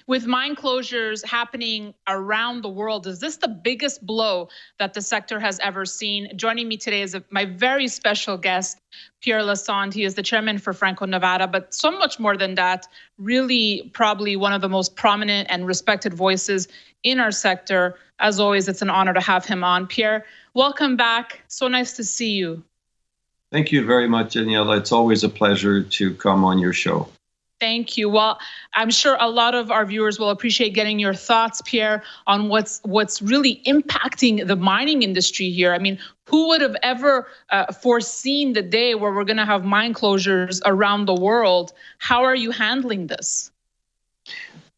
with mine closures happening around the world, is this the biggest blow that the sector has ever seen? Joining me today is my very special guest, Pierre Lassonde. He is the chairman for Franco Nevada, but so much more than that, really probably one of the most prominent and respected voices in our sector. As always, it's an honor to have him on. Pierre, welcome back. So nice to see you. Thank you very much, Daniela. It's always a pleasure to come on your show. Thank you. Well, I'm sure a lot of our viewers will appreciate getting your thoughts, Pierre, on what's really impacting the mining industry here. I mean, who would have ever foreseen the day where we're going to have mine closures around the world? How are you handling this?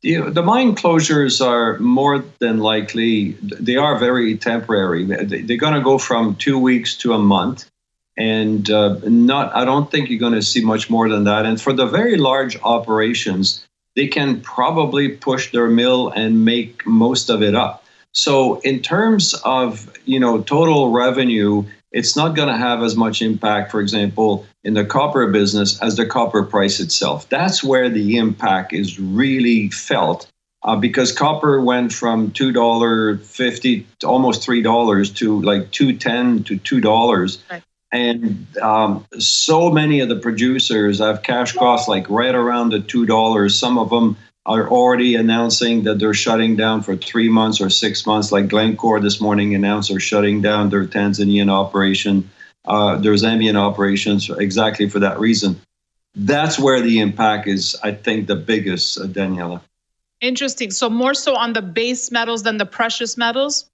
The mine closures are more than likely, they are very temporary. They're going to go from 2 weeks to a month. And I don't think you're going to see much more than that. And for the very large operations, they can probably push their mill and make most of it up. So in terms of, total revenue, it's not going to have as much impact, for example, in the copper business as the copper price itself. That's where the impact is really felt because copper went from $2.50 to almost $3 to like $2.10 to $2. Right. And so many of the producers have cash costs like right around the $2. Some of them are already announcing that they're shutting down for 3 months or 6 months. Like Glencore this morning announced they're shutting down their Tanzanian operation, their Zambian operations exactly for that reason. That's where the impact is, I think, the biggest, Daniela. Interesting. So more so on the base metals than the precious metals?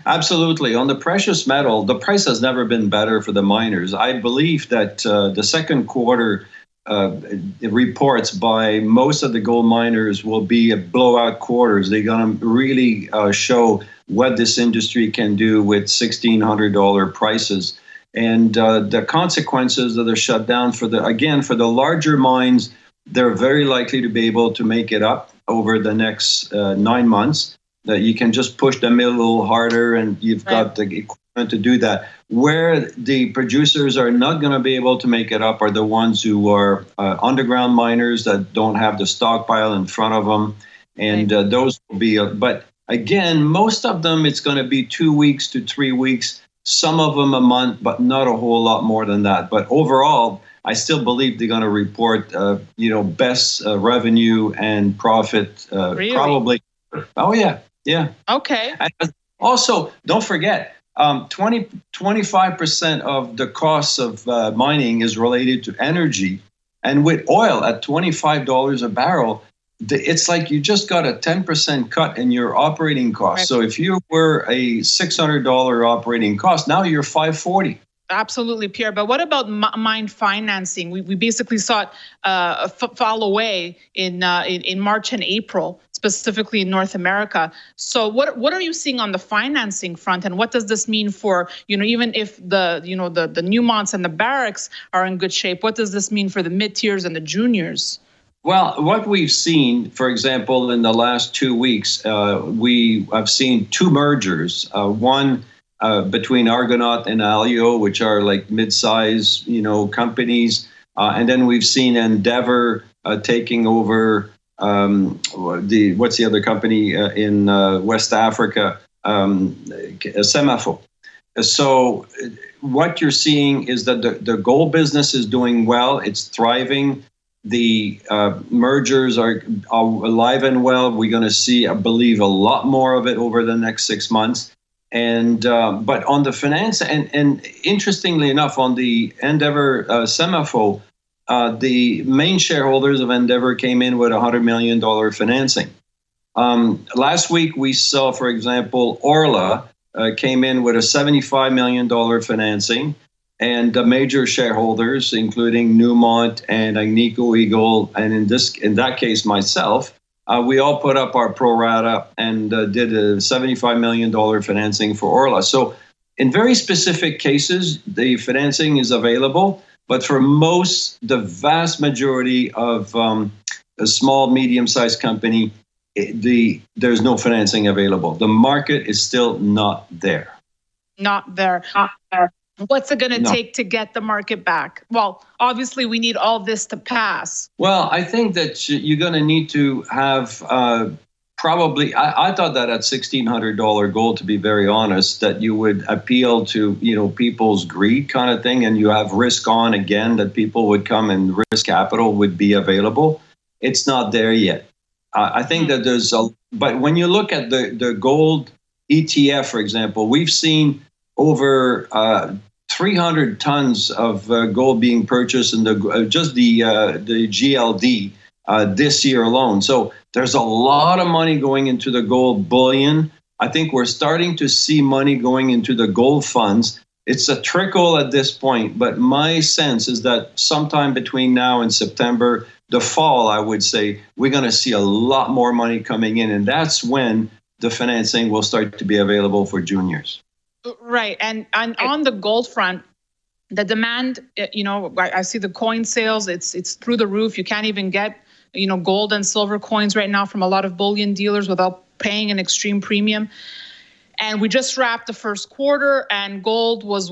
Absolutely. On the precious metal, the price has never been better for the miners. I believe that the second quarter reports by most of the gold miners will be blowout quarters. They're going to really show what this industry can do with $1,600 prices. And the consequences of the shutdown for the larger mines, they're very likely to be able to make it up over the next 9 months. That you can just push the mill a little harder and you've got the equipment to do that. Where the producers are not going to be able to make it up are the ones who are underground miners that don't have the stockpile in front of them. And those will be, but again, most of them, it's going to be 2 weeks to 3 weeks, some of them a month, but not a whole lot more than that. But overall, I still believe they're going to report, best revenue and profit, really? Probably. Oh, yeah. Yeah. Okay. And also, don't forget, 25% of the costs of mining is related to energy. And with oil at $25 a barrel, it's like you just got a 10% cut in your operating cost. Right. So if you were a $600 operating cost, now you're $540. Absolutely, Pierre. But what about mine financing? We basically saw it fall away in March and April, specifically in North America. So what are you seeing on the financing front, and what does this mean for, even if the Newmonts and the Barricks are in good shape, what does this mean for the mid-tiers and the juniors? Well, what we've seen, for example, in the last 2 weeks, we have seen two mergers. One between Argonaut and Alio, which are like mid-size, companies. And then we've seen Endeavor taking over what's the other company in West Africa, Semafo. So what you're seeing is that the gold business is doing well. It's thriving. The mergers are alive and well. We're going to see, I believe, a lot more of it over the next 6 months. And but on the finance, and interestingly enough, on the Endeavor Semafo, the main shareholders of Endeavor came in with $100 million financing. Last week, we saw, for example, Orla came in with a $75 million financing, and the major shareholders, including Newmont and Agnico Eagle, and in that case, myself, we all put up our pro rata and did a $75 million financing for Orla. So in very specific cases, the financing is available. But for the vast majority of a small, medium-sized company, there's no financing available. The market is still not there. Not there. What's it going to No. take to get the market back? Well, obviously, we need all this to pass. Well, I think that you're going to need to have probably, I thought that at $1,600 gold, to be very honest, that you would appeal to, people's greed kind of thing, and you have risk on again, that people would come and risk capital would be available. It's not there yet. I think that but when you look at the gold ETF, for example, we've seen over 300 tons of gold being purchased in the GLD this year alone. So there's a lot of money going into the gold bullion. I think we're starting to see money going into the gold funds. It's a trickle at this point, but my sense is that sometime between now and September, the fall, I would say, we're going to see a lot more money coming in, and that's when the financing will start to be available for juniors. Right. And on the gold front, the demand, I see the coin sales, it's through the roof. You can't even get, gold and silver coins right now from a lot of bullion dealers without paying an extreme premium. And we just wrapped the first quarter, and gold was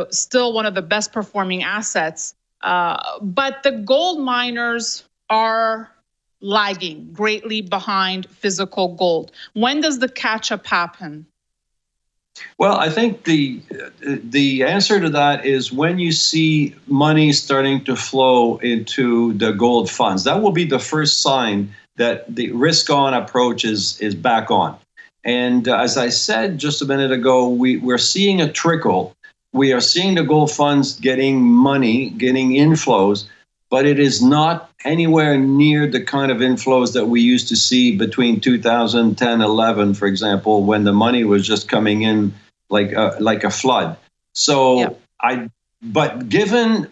still one of the best performing assets. But the gold miners are lagging greatly behind physical gold. When does the catch up happen? Well, I think the answer to that is when you see money starting to flow into the gold funds. That will be the first sign that the risk-on approach is back on. And as I said just a minute ago, we're seeing a trickle. We are seeing the gold funds getting money, getting inflows, but it is not anywhere near the kind of inflows that we used to see between 2010, 11, for example, when the money was just coming in like a flood. So but given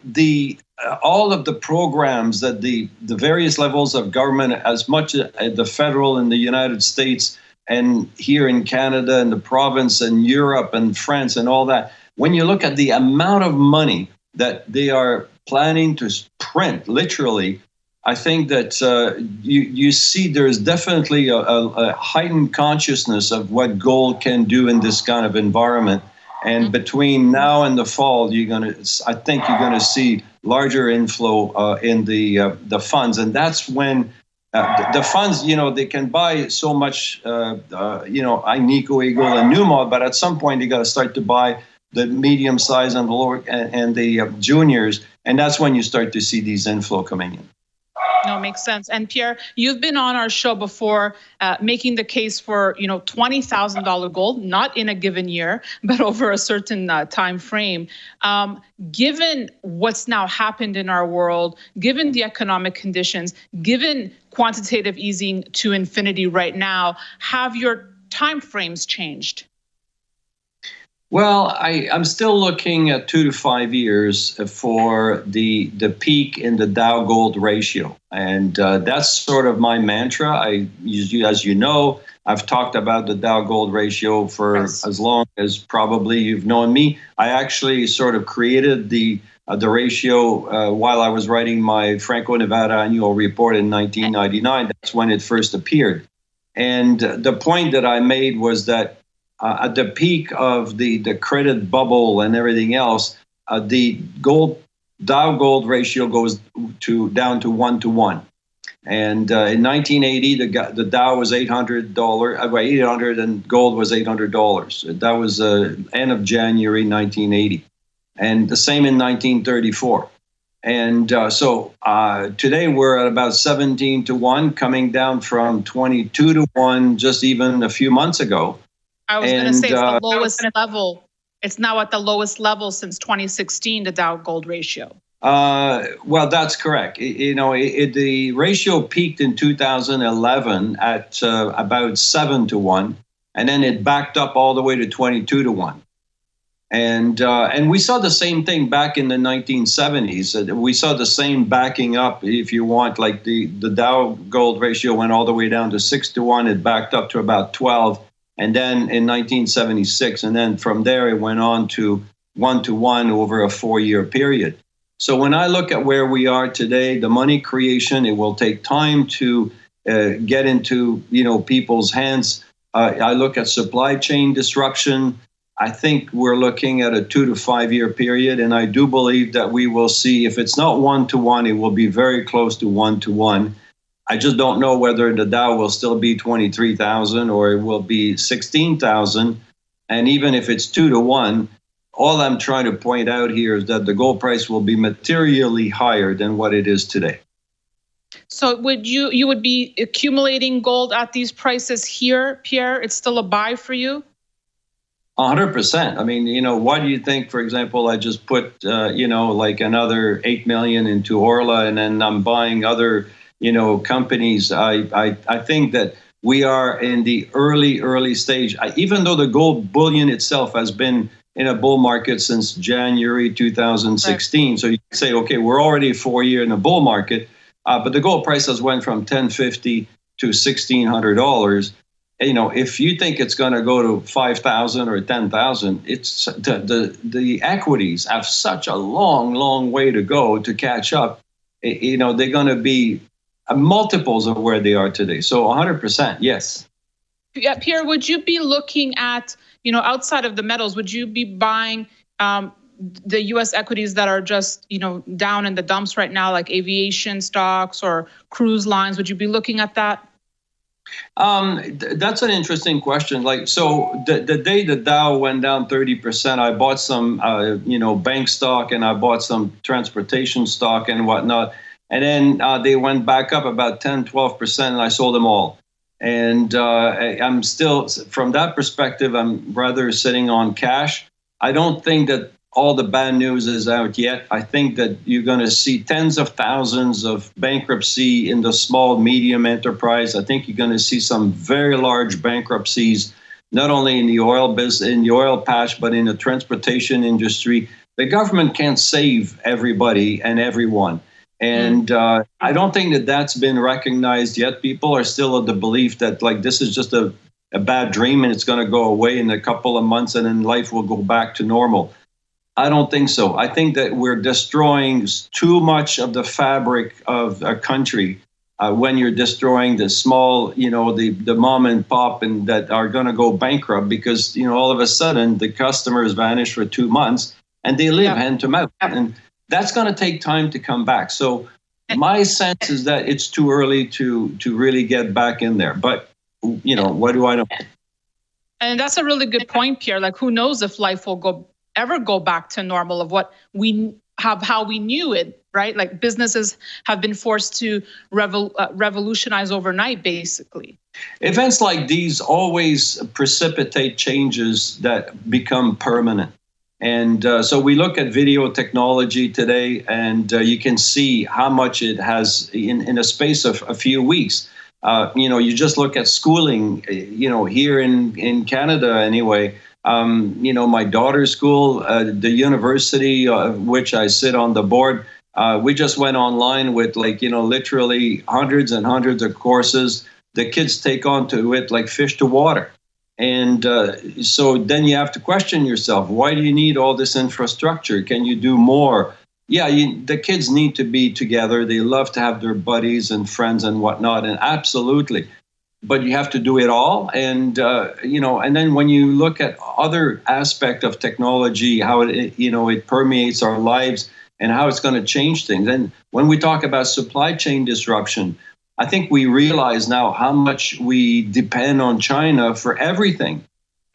all of the programs that the various levels of government, as much as the federal in the United States and here in Canada and the province and Europe and France and all that, when you look at the amount of money that they are planning to print, literally, I think that you see there's definitely a heightened consciousness of what gold can do in this kind of environment. And between now and the fall, I think you're gonna see larger inflow in the funds, and that's when the funds, they can buy so much, Agnico Eagle and Newmont, but at some point you got to start to buy the medium size and the lower and the juniors, and that's when you start to see these inflow coming in. No, makes sense. And Pierre, you've been on our show before making the case for, $20,000 gold, not in a given year, but over a certain time frame. Given what's now happened in our world, given the economic conditions, given quantitative easing to infinity right now, have your time frames changed? Well, I'm still looking at 2 to 5 years for the peak in the Dow Gold ratio. And that's sort of my mantra. As you know, I've talked about the Dow Gold ratio for as long as probably you've known me. I actually sort of created the ratio while I was writing my Franco Nevada annual report in 1999. That's when it first appeared. And the point that I made was that at the peak of the credit bubble and everything else, the Dow Gold ratio goes down to 1 to 1. And in 1980, the Dow was $800, and gold was $800. That was end of January 1980, and the same in 1934. And so today we're at about 17 to 1, coming down from 22 to 1 just even a few months ago. I was going to say it's the lowest level. It's now at the lowest level since 2016, the Dow Gold ratio. Well, that's correct. The ratio peaked in 2011 at about 7 to 1, and then it backed up all the way to 22 to 1. And we saw the same thing back in the 1970s. We saw the same backing up, if you want, like the Dow Gold ratio went all the way down to 6 to 1. It backed up to about 12. And then in 1976, and then from there it went on to 1 to 1 over a 4-year period. So when I look at where we are today, the money creation, it will take time to get into people's hands. I look at supply chain disruption. I think we're looking at a 2 to 5 year period. And I do believe that we will see, if it's not 1-to-1, it will be very close to 1-to-1. I just don't know whether the Dow will still be 23,000 or it will be 16,000. And even if it's 2-to-1, all I'm trying to point out here is that the gold price will be materially higher than what it is today. So would you would be accumulating gold at these prices here, Pierre? It's still a buy for you? 100%. I mean, why do you think, for example, I just put, like another 8 million into Orla, and then I'm buying other, companies. I think that we are in the early stage. Even though the gold bullion itself has been in a bull market since January 2016. Right. So you say, okay, we're already 4 years in a bull market, but the gold price has went from $1,050 to $1,600. If you think it's going to go to 5,000 or 10,000, it's the equities have such a long way to go to catch up. They're going to be multiples of where they are today. So 100%, yes. Yeah, Pierre, would you be looking at, outside of the metals, would you be buying the U.S. equities that are just, down in the dumps right now, like aviation stocks or cruise lines? Would you be looking at that? That's an interesting question. So the day the Dow went down 30%, I bought some, bank stock, and I bought some transportation stock and whatnot. And then they went back up about 10-12%, and I sold them all. And I'm still, from that perspective, I'm rather sitting on cash. I don't think that all the bad news is out yet. I think that you're going to see tens of thousands of bankruptcy in the small, medium enterprise. I think you're going to see some very large bankruptcies, not only in the oil business, in the oil patch, but in the transportation industry. The government can't save everybody and everyone. And I don't think that that's been recognized yet. People are still of the belief that this is just a bad dream and it's going to go away in a couple of months and then life will go back to normal. I don't think so. I think that we're destroying too much of the fabric of a country when you're destroying the small, the mom and pop and that are going to go bankrupt because, all of a sudden the customers vanish for 2 months and they live hand to mouth. And that's going to take time to come back. So my sense is that it's too early to really get back in there. But, what do I know? And that's a really good point, Pierre. Who knows if life will ever go back to normal of what we have, how we knew it, right? Businesses have been forced to revolutionize overnight, basically. Events like these always precipitate changes that become permanent. And so we look at video technology today, and you can see how much it has in a space of a few weeks. You just look at schooling, here in Canada anyway. My daughter's school, the university, which I sit on the board, we just went online with literally hundreds and hundreds of courses. The kids take on to it like fish to water. And so then you have to question yourself, why do you need all this infrastructure? Can you do more? Yeah, the kids need to be together. They love to have their buddies and friends and whatnot, and absolutely. But you have to do it all. And, and then when you look at other aspect of technology, how it permeates our lives and how it's going to change things. And when we talk about supply chain disruption, I think we realize now how much we depend on China for everything.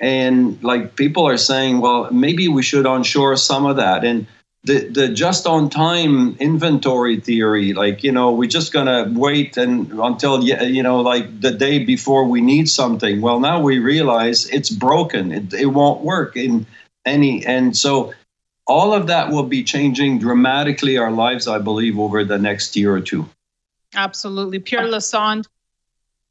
And people are saying, well, maybe we should onshore some of that. And the just on time inventory theory, we're just going to wait until, the day before we need something. Well, now we realize it's broken. It won't work in any. And so all of that will be changing dramatically our lives, I believe, over the next year or two. Absolutely. Pierre Lassonde,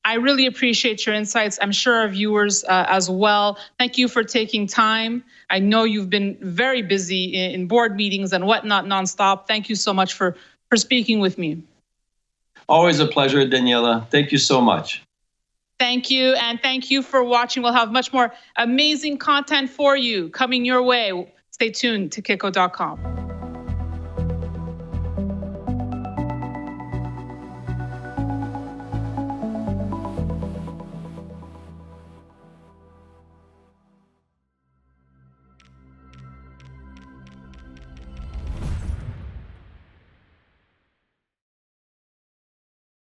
I really appreciate your insights. I'm sure our viewers as well. Thank you for taking time. I know you've been very busy in board meetings and whatnot nonstop. Thank you so much for speaking with me. Always a pleasure, Daniela. Thank you so much. Thank you. And thank you for watching. We'll have much more amazing content for you coming your way. Stay tuned to Kitco.com.